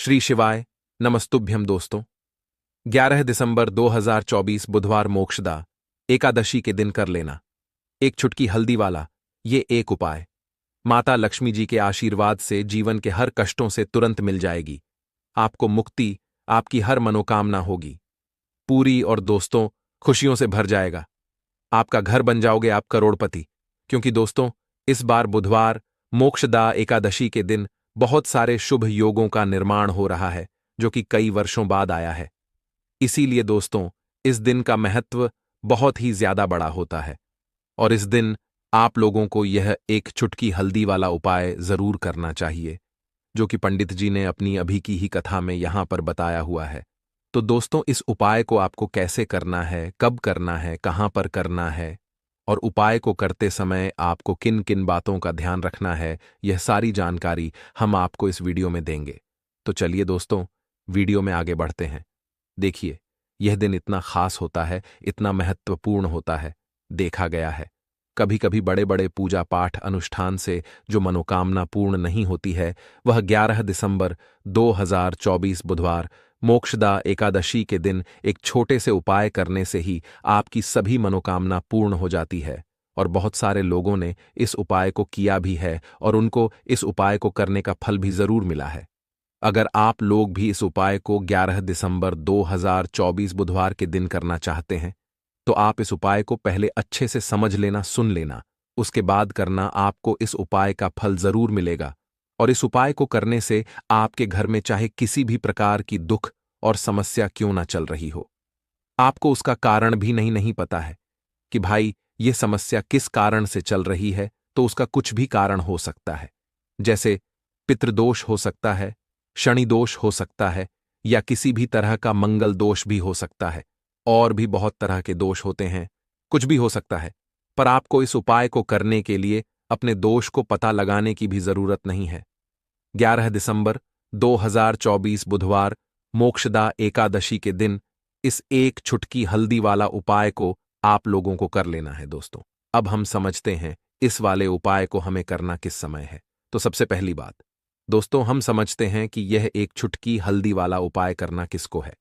श्री शिवाय नमस्तुभ्यम दोस्तों। 11 दिसंबर 2024 बुधवार मोक्षदा एकादशी के दिन कर लेना एक चुटकी हल्दी वाला ये एक उपाय माता लक्ष्मी जी के आशीर्वाद से जीवन के हर कष्टों से तुरंत मिल जाएगी। आपको मुक्ति, आपकी हर मनोकामना होगी पूरी और दोस्तों खुशियों से भर जाएगा। आपका घर बन जाओगे आप करोड़पति। क्योंकि दोस्तों इस बार बुधवार मोक्षदा एकादशी के दिन बहुत सारे शुभ योगों का निर्माण हो रहा है जो कि कई वर्षों बाद आया है। इसीलिए दोस्तों इस दिन का महत्व बहुत ही ज्यादा बड़ा होता है और इस दिन आप लोगों को यह एक चुटकी हल्दी वाला उपाय जरूर करना चाहिए जो कि पंडित जी ने अपनी अभी की ही कथा में यहां पर बताया हुआ है। तो दोस्तों इस उपाय को आपको कैसे करना है, कब करना है, कहां पर करना है और उपाय को करते समय आपको किन किन बातों का ध्यान रखना है, यह सारी जानकारी हम आपको इस वीडियो में देंगे। तो चलिए दोस्तों वीडियो में आगे बढ़ते हैं। देखिए यह दिन इतना खास होता है, इतना महत्वपूर्ण होता है। देखा गया है कभी कभी बड़े बड़े पूजा पाठ अनुष्ठान से जो मनोकामना पूर्ण नहीं होती है वह 11 दिसंबर 2024 बुधवार मोक्षदा एकादशी के दिन एक छोटे से उपाय करने से ही आपकी सभी मनोकामना पूर्ण हो जाती है। और बहुत सारे लोगों ने इस उपाय को किया भी है और उनको इस उपाय को करने का फल भी जरूर मिला है। अगर आप लोग भी इस उपाय को 11 दिसंबर 2024 बुधवार के दिन करना चाहते हैं तो आप इस उपाय को पहले अच्छे से समझ लेना, सुन लेना, उसके बाद करना। आपको इस उपाय का फल जरूर मिलेगा और इस उपाय को करने से आपके घर में चाहे किसी भी प्रकार की दुख और समस्या क्यों ना चल रही हो, आपको उसका कारण भी नहीं पता है कि भाई ये समस्या किस कारण से चल रही है, तो उसका कुछ भी कारण हो सकता है। जैसे पितृदोष हो सकता है, शनि दोष हो सकता है या किसी भी तरह का मंगल दोष भी हो सकता है। और भी बहुत तरह के दोष होते हैं, कुछ भी हो सकता है। पर आपको इस उपाय को करने के लिए अपने दोष को पता लगाने की भी जरूरत नहीं है। 11 दिसंबर 2024 बुधवार मोक्षदा एकादशी के दिन इस एक चुटकी हल्दी वाला उपाय को आप लोगों को कर लेना है। दोस्तों अब हम समझते हैं इस वाले उपाय को हमें करना किस समय है। तो सबसे पहली बात दोस्तों हम समझते हैं कि यह एक चुटकी हल्दी वाला उपाय करना किसको है।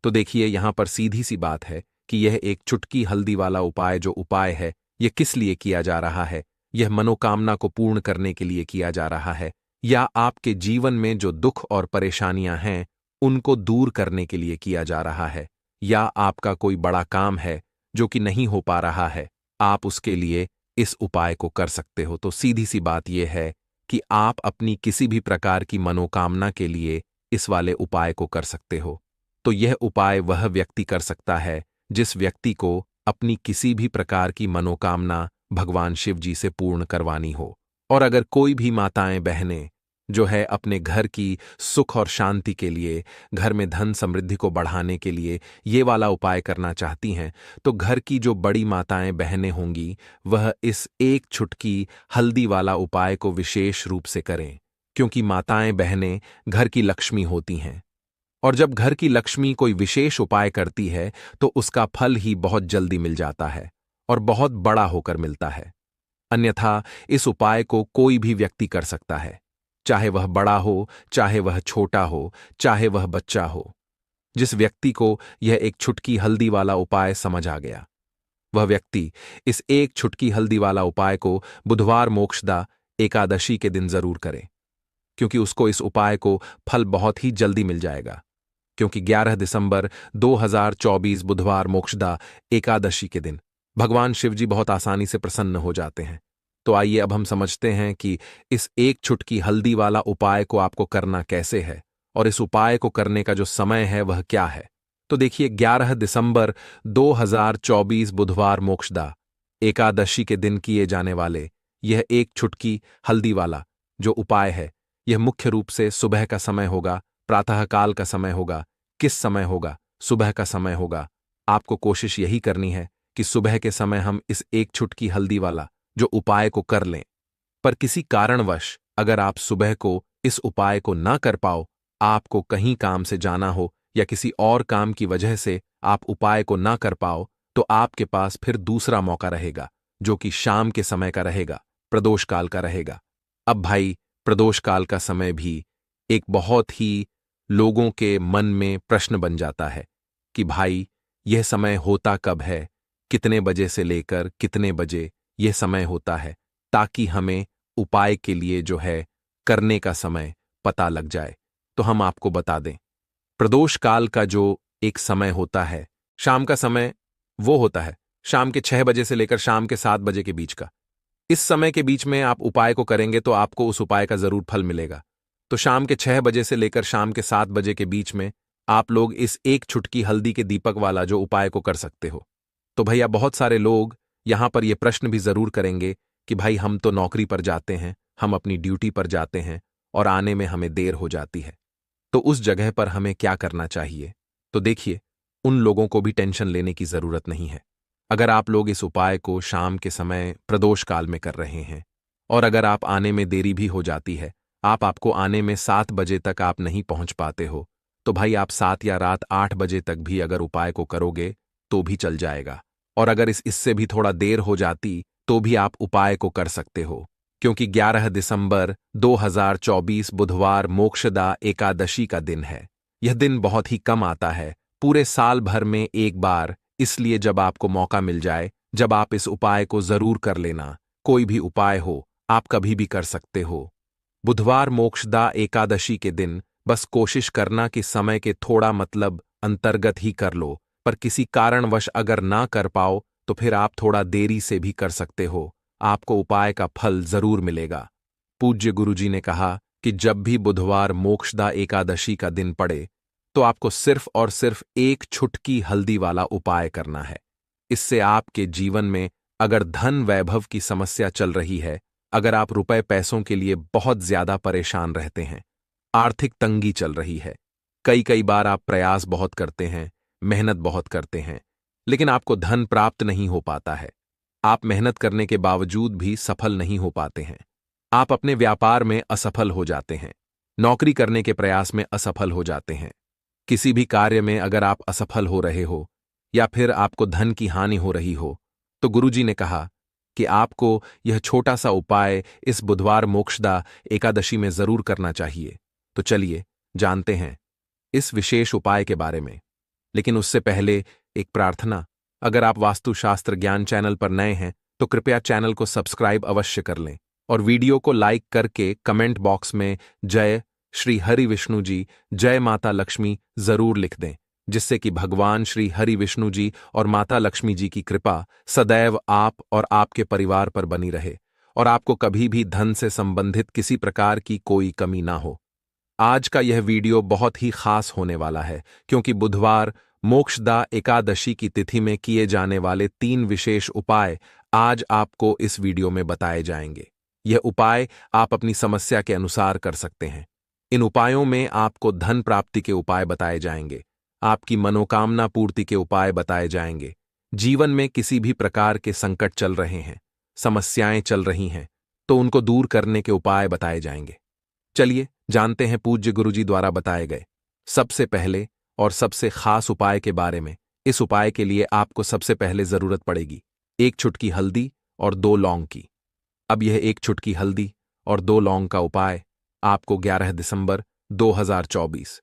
तो देखिए यहां पर सीधी सी बात है कि यह एक चुटकी हल्दी वाला उपाय जो उपाय है यह किस लिए किया जा रहा है। यह मनोकामना को पूर्ण करने के लिए किया जा रहा है या आपके जीवन में जो दुख और परेशानियां हैं उनको दूर करने के लिए किया जा रहा है, या आपका कोई बड़ा काम है जो कि नहीं हो पा रहा है, आप उसके लिए इस उपाय को कर सकते हो। तो सीधी सी बात यह है कि आप अपनी किसी भी प्रकार की मनोकामना के लिए इस वाले उपाय को कर सकते हो। तो यह उपाय वह व्यक्ति कर सकता है जिस व्यक्ति को अपनी किसी भी प्रकार की मनोकामना भगवान शिव जी से पूर्ण करवानी हो। और अगर कोई भी माताएं बहनें जो है अपने घर की सुख और शांति के लिए, घर में धन समृद्धि को बढ़ाने के लिए ये वाला उपाय करना चाहती हैं तो घर की जो बड़ी माताएं बहनें होंगी वह इस एक चुटकी हल्दी वाला उपाय को विशेष रूप से करें। क्योंकि माताएं बहनें घर की लक्ष्मी होती हैं और जब घर की लक्ष्मी कोई विशेष उपाय करती है तो उसका फल ही बहुत जल्दी मिल जाता है और बहुत बड़ा होकर मिलता है। अन्यथा इस उपाय को कोई भी व्यक्ति कर सकता है, चाहे वह बड़ा हो, चाहे वह छोटा हो, चाहे वह बच्चा हो। जिस व्यक्ति को यह एक चुटकी हल्दी वाला उपाय समझ आ गया वह व्यक्ति इस एक चुटकी हल्दी वाला उपाय को बुधवार मोक्षदा एकादशी के दिन जरूर करे, क्योंकि उसको इस उपाय को फल बहुत ही जल्दी मिल जाएगा। क्योंकि 11 दिसंबर 2024 बुधवार मोक्षदा एकादशी के दिन भगवान शिवजी बहुत आसानी से प्रसन्न हो जाते हैं। तो आइए अब हम समझते हैं कि इस एक चुटकी हल्दी वाला उपाय को आपको करना कैसे है और इस उपाय को करने का जो समय है वह क्या है। तो देखिए 11 दिसंबर 2024 बुधवार मोक्षदा एकादशी के दिन किए जाने वाले यह एक चुटकी हल्दी वाला जो उपाय है यह मुख्य रूप से सुबह का समय होगा, प्रातःकाल का समय होगा। किस समय होगा? सुबह का समय होगा। आपको कोशिश यही करनी है कि सुबह के समय हम इस एक चुटकी हल्दी वाला जो उपाय को कर लें। पर किसी कारणवश अगर आप सुबह को इस उपाय को ना कर पाओ, आपको कहीं काम से जाना हो या किसी और काम की वजह से आप उपाय को ना कर पाओ, तो आपके पास फिर दूसरा मौका रहेगा जो कि शाम के समय का रहेगा, प्रदोष काल का रहेगा। अब भाई प्रदोष काल का समय भी एक बहुत ही लोगों के मन में प्रश्न बन जाता है कि भाई यह समय होता कब है, कितने बजे से लेकर कितने बजे यह समय होता है, ताकि हमें उपाय के लिए जो है करने का समय पता लग जाए। तो हम आपको बता दें, प्रदोष काल का जो एक समय होता है, शाम का समय वो होता है शाम के 6 बजे से लेकर शाम के 7 बजे के बीच का। इस समय के बीच में आप उपाय को करेंगे तो आपको उस उपाय का जरूर फल मिलेगा। तो शाम के 6 बजे से लेकर शाम के 7 बजे के बीच में आप लोग इस एक चुटकी हल्दी के दीपक वाला जो उपाय को कर सकते हो। तो भैया बहुत सारे लोग यहां पर यह प्रश्न भी जरूर करेंगे कि भाई हम तो नौकरी पर जाते हैं, हम अपनी ड्यूटी पर जाते हैं और आने में हमें देर हो जाती है, तो उस जगह पर हमें क्या करना चाहिए। तो देखिए, उन लोगों को भी टेंशन लेने की जरूरत नहीं है। अगर आप लोग इस उपाय को शाम के समय प्रदोष काल में कर रहे हैं और अगर आप आने में देरी भी हो जाती है, आपको आने में 7 बजे तक आप नहीं पहुंच पाते हो, तो भाई आप 7 या रात 8 बजे तक भी अगर उपाय को करोगे तो भी चल जाएगा। और अगर इससे भी थोड़ा देर हो जाती तो भी आप उपाय को कर सकते हो, क्योंकि 11 दिसंबर 2024 बुधवार मोक्षदा एकादशी का दिन है। यह दिन बहुत ही कम आता है, पूरे साल भर में एक बार, इसलिए जब आपको मौका मिल जाए, जब आप इस उपाय को जरूर कर लेना। कोई भी उपाय हो, आप कभी भी कर सकते हो। बुधवार मोक्षदा एकादशी के दिन बस कोशिश करना कि समय के थोड़ा मतलब अंतर्गत ही कर लो, पर किसी कारणवश अगर ना कर पाओ तो फिर आप थोड़ा देरी से भी कर सकते हो, आपको उपाय का फल जरूर मिलेगा। पूज्य गुरुजी ने कहा कि जब भी बुधवार मोक्षदा एकादशी का दिन पड़े तो आपको सिर्फ और सिर्फ एक छुटकी हल्दी वाला उपाय करना है। इससे आपके जीवन में अगर धन वैभव की समस्या चल रही है, अगर आप रुपए पैसों के लिए बहुत ज्यादा परेशान रहते हैं, आर्थिक तंगी चल रही है, कई कई बार आप प्रयास बहुत करते हैं, मेहनत बहुत करते हैं, लेकिन आपको धन प्राप्त नहीं हो पाता है, आप मेहनत करने के बावजूद भी सफल नहीं हो पाते हैं, आप अपने व्यापार में असफल हो जाते हैं, नौकरी करने के प्रयास में असफल हो जाते हैं, किसी भी कार्य में अगर आप असफल हो रहे हो या फिर आपको धन की हानि हो रही हो, तो गुरुजी ने कहा कि आपको यह छोटा सा उपाय इस बुधवार मोक्षदा एकादशी में जरूर करना चाहिए। तो चलिए जानते हैं इस विशेष उपाय के बारे में। लेकिन उससे पहले एक प्रार्थना, अगर आप वास्तुशास्त्र ज्ञान चैनल पर नए हैं तो कृपया चैनल को सब्सक्राइब अवश्य कर लें और वीडियो को लाइक करके कमेंट बॉक्स में जय श्री हरि विष्णु जी, जय माता लक्ष्मी जरूर लिख दें, जिससे कि भगवान श्री हरि विष्णु जी और माता लक्ष्मी जी की कृपा सदैव आप और आपके परिवार पर बनी रहे और आपको कभी भी धन से संबंधित किसी प्रकार की कोई कमी ना हो। आज का यह वीडियो बहुत ही खास होने वाला है, क्योंकि बुधवार मोक्षदा एकादशी की तिथि में किए जाने वाले 3 विशेष उपाय आज आपको इस वीडियो में बताए जाएंगे। यह उपाय आप अपनी समस्या के अनुसार कर सकते हैं। इन उपायों में आपको धन प्राप्ति के उपाय बताए जाएंगे, आपकी मनोकामना पूर्ति के उपाय बताए जाएंगे, जीवन में किसी भी प्रकार के संकट चल रहे हैं, समस्याएं चल रही हैं, तो उनको दूर करने के उपाय बताए जाएंगे। चलिए जानते हैं पूज्य गुरुजी द्वारा बताए गए सबसे पहले और सबसे खास उपाय के बारे में। इस उपाय के लिए आपको सबसे पहले जरूरत पड़ेगी 1 चुटकी हल्दी और 2 लौंग की। अब यह 1 चुटकी हल्दी और 2 लौंग का उपाय आपको 11 दिसंबर 2024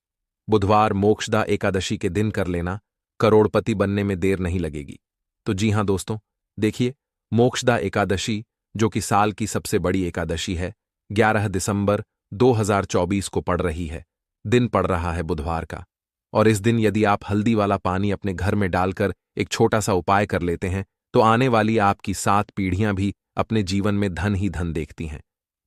बुधवार मोक्षदा एकादशी के दिन कर लेना। करोड़पति बनने में देर नहीं लगेगी। तो जी हां दोस्तों, देखिए, मोक्षदा एकादशी जो कि साल की सबसे बड़ी एकादशी है, 11 दिसंबर 2024 को पड़ रही है, दिन पड़ रहा है बुधवार का। और इस दिन यदि आप हल्दी वाला पानी अपने घर में डालकर एक छोटा सा उपाय कर लेते हैं तो आने वाली आपकी 7 पीढ़ियां भी अपने जीवन में धन ही धन देखती हैं।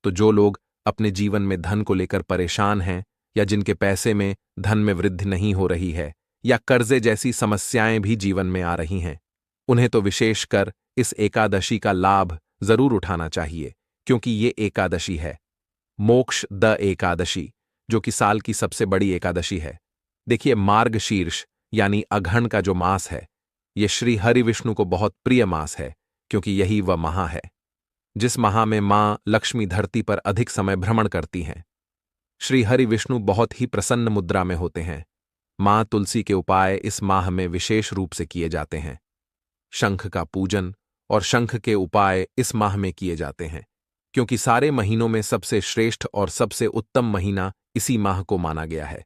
तो जो लोग अपने जीवन में धन को लेकर परेशान हैं या जिनके पैसे में धन में वृद्धि नहीं हो रही है या कर्जे जैसी समस्याएं भी जीवन में आ रही हैं, उन्हें तो विशेषकर इस एकादशी का लाभ जरूर उठाना चाहिए, क्योंकि ये एकादशी है मोक्ष द एकादशी, जो कि साल की सबसे बड़ी एकादशी है। देखिए, मार्गशीर्ष यानी अघन का जो मास है, यह श्री हरि विष्णु को बहुत प्रिय मास है, क्योंकि यही वह माह है जिस माह में मां लक्ष्मी धरती पर अधिक समय भ्रमण करती हैं। श्री हरि विष्णु बहुत ही प्रसन्न मुद्रा में होते हैं। मां तुलसी के उपाय इस माह में विशेष रूप से किए जाते हैं। शंख का पूजन और शंख के उपाय इस माह में किए जाते हैं, क्योंकि सारे महीनों में सबसे श्रेष्ठ और सबसे उत्तम महीना इसी माह को माना गया है।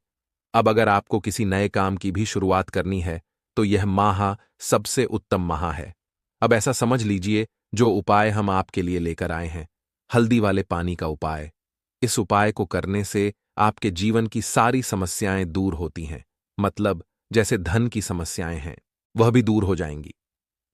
अब अगर आपको किसी नए काम की भी शुरुआत करनी है तो यह माह सबसे उत्तम माह है। अब ऐसा समझ लीजिए, जो उपाय हम आपके लिए लेकर आए हैं, हल्दी वाले पानी का उपाय, इस उपाय को करने से आपके जीवन की सारी समस्याएं दूर होती हैं। मतलब जैसे धन की समस्याएं हैं, वह भी दूर हो जाएंगी।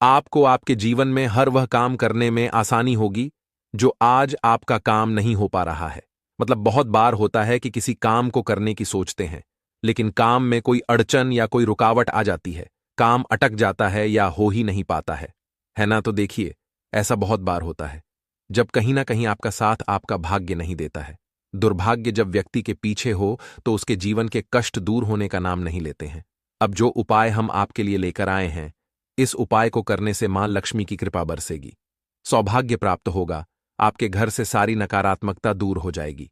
आपको आपके जीवन में हर वह काम करने में आसानी होगी जो आज आपका काम नहीं हो पा रहा है। मतलब बहुत बार होता है कि किसी काम को करने की सोचते हैं, लेकिन काम में कोई अड़चन या कोई रुकावट आ जाती है, काम अटक जाता है या हो ही नहीं पाता है ना? तो देखिए, ऐसा बहुत बार होता है जब कहीं ना कहीं आपका साथ आपका भाग्य नहीं देता है। दुर्भाग्य जब व्यक्ति के पीछे हो तो उसके जीवन के कष्ट दूर होने का नाम नहीं लेते हैं। अब जो उपाय हम आपके लिए लेकर आए हैं, इस उपाय को करने से मां लक्ष्मी की कृपा बरसेगी, सौभाग्य प्राप्त होगा, आपके घर से सारी नकारात्मकता दूर हो जाएगी।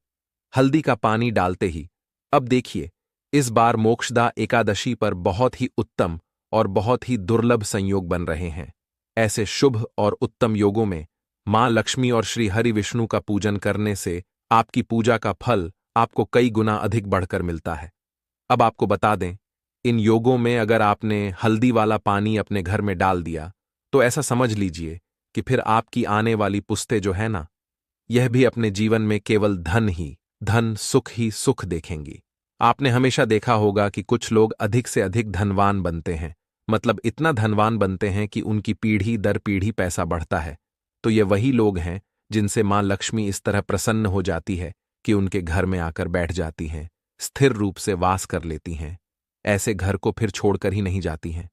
हल्दी का पानी डालते ही, अब देखिए, इस बार मोक्षदा एकादशी पर बहुत ही उत्तम और बहुत ही दुर्लभ संयोग बन रहे हैं। ऐसे शुभ और उत्तम योगों में मां लक्ष्मी और श्री हरि विष्णु का पूजन करने से आपकी पूजा का फल आपको कई गुना अधिक बढ़कर मिलता है। अब आपको बता दें, इन योगों में अगर आपने हल्दी वाला पानी अपने घर में डाल दिया तो ऐसा समझ लीजिए कि फिर आपकी आने वाली पुश्तें जो है ना, यह भी अपने जीवन में केवल धन सुख ही सुख देखेंगी। आपने हमेशा देखा होगा कि कुछ लोग अधिक से अधिक धनवान बनते हैं, मतलब इतना धनवान बनते हैं कि उनकी पीढ़ी दर पीढ़ी पैसा बढ़ता है। तो ये वही लोग हैं जिनसे मां लक्ष्मी इस तरह प्रसन्न हो जाती है कि उनके घर में आकर बैठ जाती हैं, स्थिर रूप से वास कर लेती हैं। ऐसे घर को फिर छोड़कर ही नहीं जाती हैं।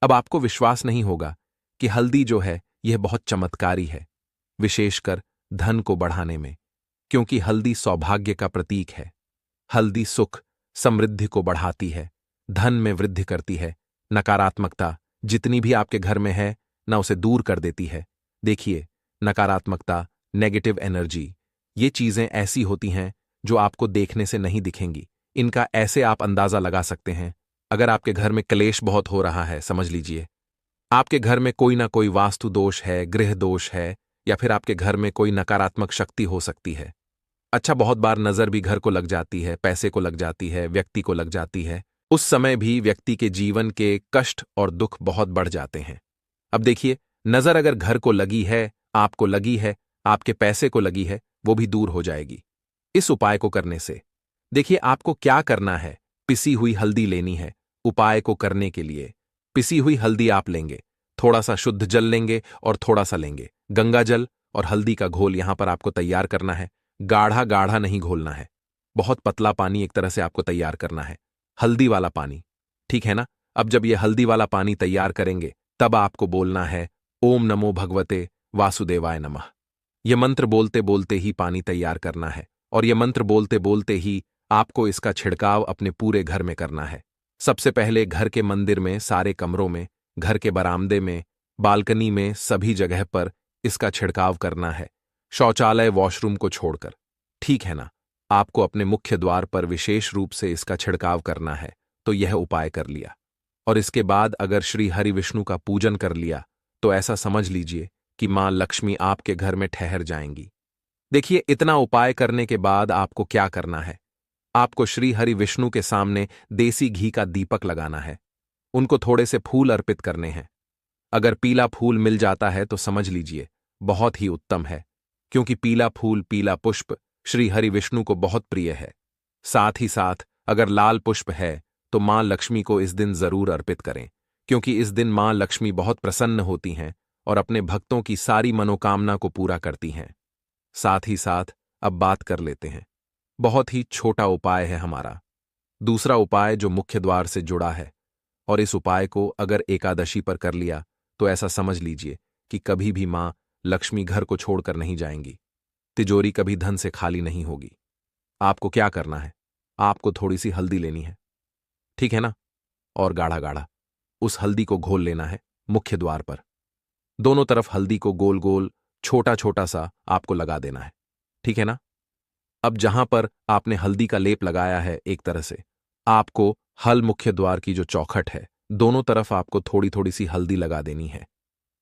अब आपको विश्वास नहीं होगा कि हल्दी जो है यह बहुत चमत्कारी है, विशेषकर धन को बढ़ाने में, क्योंकि हल्दी सौभाग्य का प्रतीक है। हल्दी सुख समृद्धि को बढ़ाती है, धन में वृद्धि करती है, नकारात्मकता जितनी भी आपके घर में है ना उसे दूर कर देती है। देखिए, नकारात्मकता, नेगेटिव एनर्जी, ये चीजें ऐसी होती हैं जो आपको देखने से नहीं दिखेंगी। इनका ऐसे आप अंदाजा लगा सकते हैं, अगर आपके घर में क्लेश बहुत हो रहा है, समझ लीजिए आपके घर में कोई ना कोई वास्तु दोष है, गृह दोष है, या फिर आपके घर में कोई नकारात्मक शक्ति हो सकती है। अच्छा, बहुत बार नजर भी घर को लग जाती है, पैसे को लग जाती है, व्यक्ति को लग जाती है। उस समय भी व्यक्ति के जीवन के कष्ट और दुख बहुत बढ़ जाते हैं। अब देखिए, नजर अगर घर को लगी है, आपको लगी है, आपके पैसे को लगी है, वो भी दूर हो जाएगी इस उपाय को करने से। देखिए, आपको क्या करना है, पिसी हुई हल्दी लेनी है। उपाय को करने के लिए पिसी हुई हल्दी आप लेंगे, थोड़ा सा शुद्ध जल लेंगे और थोड़ा सा लेंगे गंगा जल, और हल्दी का घोल यहां पर आपको तैयार करना है। गाढ़ा गाढ़ा नहीं घोलना है, बहुत पतला पानी एक तरह से आपको तैयार करना है, हल्दी वाला पानी, ठीक है ना? अब जब यह हल्दी वाला पानी तैयार करेंगे तब आपको बोलना है, ओम नमो भगवते वासुदेवाय नमः। यह मंत्र बोलते बोलते ही पानी तैयार करना है, और यह मंत्र बोलते बोलते ही आपको इसका छिड़काव अपने पूरे घर में करना है। सबसे पहले घर के मंदिर में, सारे कमरों में, घर के बरामदे में, बालकनी में, सभी जगह पर इसका छिड़काव करना है, शौचालय वॉशरूम को छोड़कर, ठीक है ना? आपको अपने मुख्य द्वार पर विशेष रूप से इसका छिड़काव करना है। तो यह उपाय कर लिया, और इसके बाद अगर श्री हरि विष्णु का पूजन कर लिया तो ऐसा समझ लीजिए कि मां लक्ष्मी आपके घर में ठहर जाएंगी। देखिए, इतना उपाय करने के बाद आपको क्या करना है, आपको श्री हरि विष्णु के सामने देसी घी का दीपक लगाना है, उनको थोड़े से फूल अर्पित करने हैं। अगर पीला फूल मिल जाता है तो समझ लीजिए बहुत ही उत्तम है, क्योंकि पीला फूल, पीला पुष्प श्री हरि विष्णु को बहुत प्रिय है। साथ ही साथ अगर लाल पुष्प है तो मां लक्ष्मी को इस दिन जरूर अर्पित करें, क्योंकि इस दिन मां लक्ष्मी बहुत प्रसन्न होती हैं और अपने भक्तों की सारी मनोकामना को पूरा करती हैं। साथ ही साथ अब बात कर लेते हैं, बहुत ही छोटा उपाय है हमारा दूसरा उपाय जो मुख्य द्वार से जुड़ा है, और इस उपाय को अगर एकादशी पर कर लिया तो ऐसा समझ लीजिए कि कभी भी मां लक्ष्मी घर को छोड़कर नहीं जाएंगी, तिजोरी कभी धन से खाली नहीं होगी। आपको क्या करना है, आपको थोड़ी सी हल्दी लेनी है, ठीक है ना? और गाढ़ा गाढ़ा उस हल्दी को घोल लेना है मुख्य द्वार पर। दोनों तरफ हल्दी को गोल गोल छोटा छोटा सा आपको लगा देना है, ठीक है ना? अब जहां पर आपने हल्दी का लेप लगाया है, एक तरह से आपको हल मुख्य द्वार की जो चौखट है, दोनों तरफ आपको थोड़ी थोड़ी सी हल्दी लगा देनी है,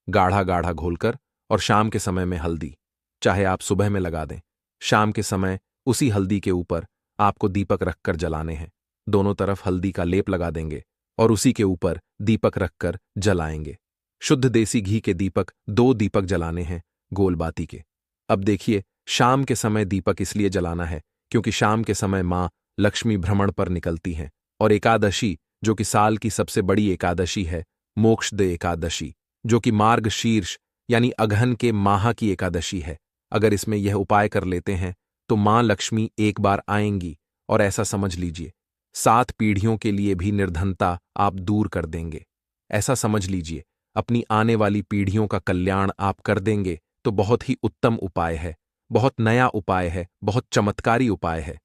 गाढ़ा गाढ़ा घोलकर। और शाम के समय में हल्दी, चाहे आप सुबह में लगा दें, शाम के समय उसी हल्दी के ऊपर आपको दीपक रखकर जलाने हैं। दोनों तरफ हल्दी का लेप लगा देंगे और उसी के ऊपर दीपक रखकर जलाएंगे। शुद्ध देसी घी के दीपक 2 दीपक जलाने हैं, गोल बाती के। अब देखिए, शाम के समय दीपक इसलिए जलाना है क्योंकि शाम के समय मां लक्ष्मी भ्रमण पर निकलती हैं और एकादशी, जो कि साल की सबसे बड़ी एकादशी है, मोक्षद एकादशी, जो कि मार्ग शीर्ष यानी अगहन के माह की एकादशी है, अगर इसमें यह उपाय कर लेते हैं तो मां लक्ष्मी एक बार आएंगी और ऐसा समझ लीजिए 7 पीढ़ियों के लिए भी निर्धनता आप दूर कर देंगे। ऐसा समझ लीजिए अपनी आने वाली पीढ़ियों का कल्याण आप कर देंगे। तो बहुत ही उत्तम उपाय है, बहुत नया उपाय है, बहुत चमत्कारी उपाय है।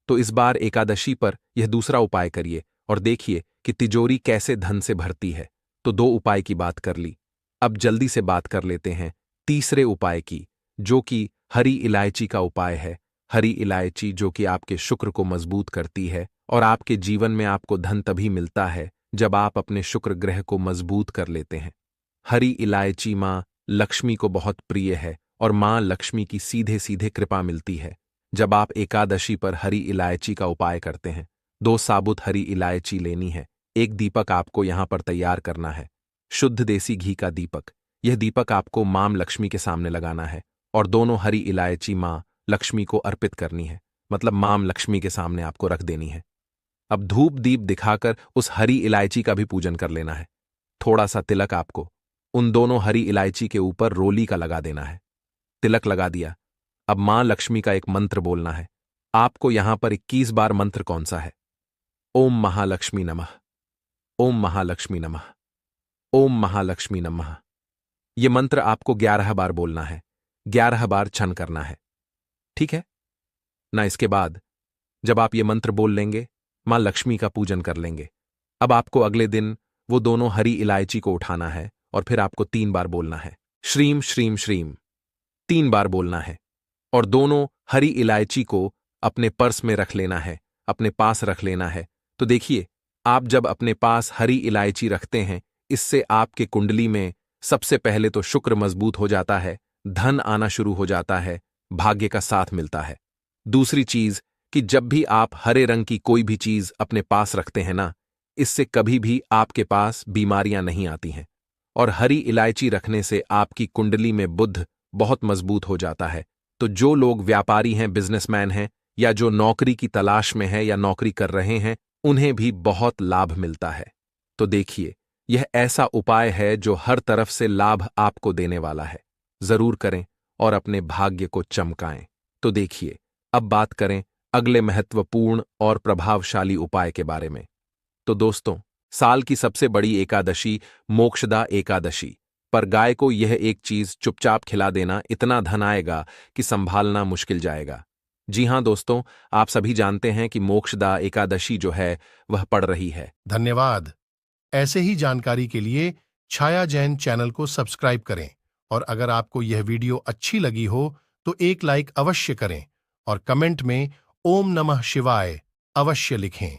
तो इस बार एकादशी पर यह दूसरा उपाय करिए और देखिए कि तिजोरी कैसे धन से भरती है। तो 2 उपाय की बात कर ली, अब जल्दी से बात कर लेते हैं तीसरे उपाय की, जो कि हरी इलायची का उपाय है। हरी इलायची जो कि आपके शुक्र को मजबूत करती है और आपके जीवन में आपको धन तभी मिलता है जब आप अपने शुक्र ग्रह को मजबूत कर लेते हैं। हरी इलायची मां लक्ष्मी को बहुत प्रिय है और मां लक्ष्मी की सीधे सीधे कृपा मिलती है जब आप एकादशी पर हरी इलायची का उपाय करते हैं। 2 साबुत हरी इलायची लेनी है। एक दीपक आपको यहां पर तैयार करना है, शुद्ध देसी घी का दीपक। यह दीपक आपको मां लक्ष्मी के सामने लगाना है और दोनों हरी इलायची मां लक्ष्मी को अर्पित करनी है, मतलब मां लक्ष्मी के सामने आपको रख देनी है। अब धूप दीप दिखाकर उस हरी इलायची का भी पूजन कर लेना है। थोड़ा सा तिलक आपको उन दोनों हरी इलायची के ऊपर रोली का लगा देना है। तिलक लगा दिया, अब मां लक्ष्मी का एक मंत्र बोलना है। आपको यहां पर 21 बार मंत्र कौन सा है? ओम महालक्ष्मी नमः, ओम महालक्ष्मी नमः, ओम महालक्ष्मी नमः। यह मंत्र आपको 11 बार बोलना है, 11 बार छन करना है, ठीक है ना? इसके बाद जब आप ये मंत्र बोल लेंगे, मां लक्ष्मी का पूजन कर लेंगे। अब आपको अगले दिन वो दोनों हरी इलायची को उठाना है और फिर आपको 3 बार बोलना है, श्रीम श्रीम श्रीम, 3 बार बोलना है और दोनों हरी इलायची को अपने पर्स में रख लेना है, अपने पास रख लेना है। तो देखिए, आप जब अपने पास हरी इलायची रखते हैं, इससे आपके कुंडली में सबसे पहले तो शुक्र मजबूत हो जाता है, धन आना शुरू हो जाता है, भाग्य का साथ मिलता है। दूसरी चीज कि जब भी आप हरे रंग की कोई भी चीज अपने पास रखते हैं ना, इससे कभी भी आपके पास बीमारियां नहीं आती हैं। और हरी इलायची रखने से आपकी कुंडली में बुध बहुत मजबूत हो जाता है। तो जो लोग व्यापारी हैं, बिजनेसमैन हैं, या जो नौकरी की तलाश में है या नौकरी कर रहे हैं, उन्हें भी बहुत लाभ मिलता है। तो देखिए, यह ऐसा उपाय है जो हर तरफ से लाभ आपको देने वाला है। जरूर करें और अपने भाग्य को चमकाएं। तो देखिए, अब बात करें अगले महत्वपूर्ण और प्रभावशाली उपाय के बारे में। तो दोस्तों, साल की सबसे बड़ी एकादशी मोक्षदा एकादशी पर गाय को यह एक चीज चुपचाप खिला देना, इतना धन आएगा कि संभालना मुश्किल जाएगा। जी हां दोस्तों, आप सभी जानते हैं कि मोक्षदा एकादशी जो है वह पड़ रही है। धन्यवाद। ऐसे ही जानकारी के लिए छाया जैन चैनल को सब्सक्राइब करें और अगर आपको यह वीडियो अच्छी लगी हो तो एक लाइक अवश्य करें और कमेंट में ओम नमः शिवाय अवश्य लिखें।